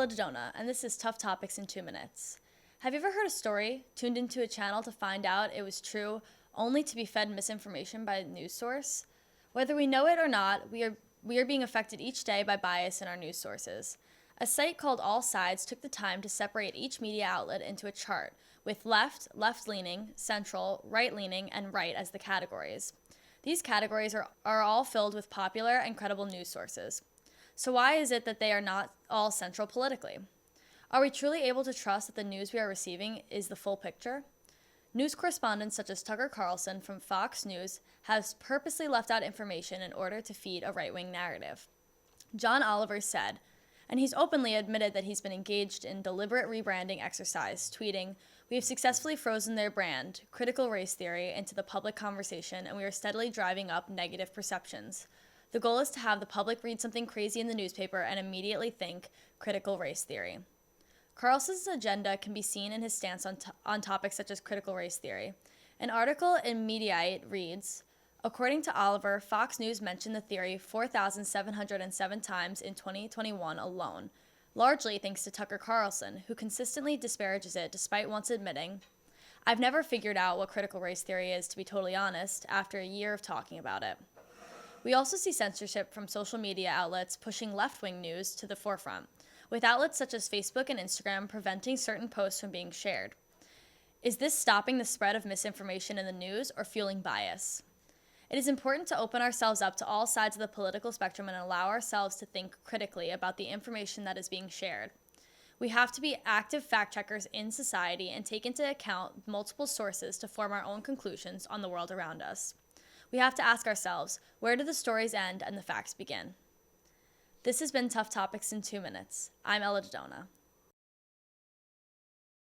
Ella Dodona, and this is Tough Topics in 2 Minutes. Have you ever heard a story, tuned into a channel to find out it was true, only to be fed misinformation by a news source? Whether we know it or not, we are being affected each day by bias in our news sources. A site called All Sides took the time to separate each media outlet into a chart, with left, left-leaning, central, right-leaning, and right as the categories. These categories are all filled with popular and credible news sources. So why is it that they are not all central politically? Are we truly able to trust that the news we are receiving is the full picture? News correspondents such as Tucker Carlson from Fox News has purposely left out information in order to feed a right-wing narrative. John Oliver said, and he's openly admitted that he's been engaged in deliberate rebranding exercise, tweeting, "We have successfully frozen their brand, critical race theory, into the public conversation, and we are steadily driving up negative perceptions. The goal is to have the public read something crazy in the newspaper and immediately think critical race theory." Carlson's agenda can be seen in his stance on topics such as critical race theory. An article in Mediaite reads, according to Oliver, Fox News mentioned the theory 4,707 times in 2021 alone, largely thanks to Tucker Carlson, who consistently disparages it despite once admitting, "I've never figured out what critical race theory is, to be totally honest, after a year of talking about it." We also see censorship from social media outlets pushing left-wing news to the forefront, with outlets such as Facebook and Instagram preventing certain posts from being shared. Is this stopping the spread of misinformation in the news or fueling bias? It is important to open ourselves up to all sides of the political spectrum and allow ourselves to think critically about the information that is being shared. We have to be active fact-checkers in society and take into account multiple sources to form our own conclusions on the world around us. We have to ask ourselves, where do the stories end and the facts begin? This has been Tough Topics in 2 Minutes. I'm Ella Dodona.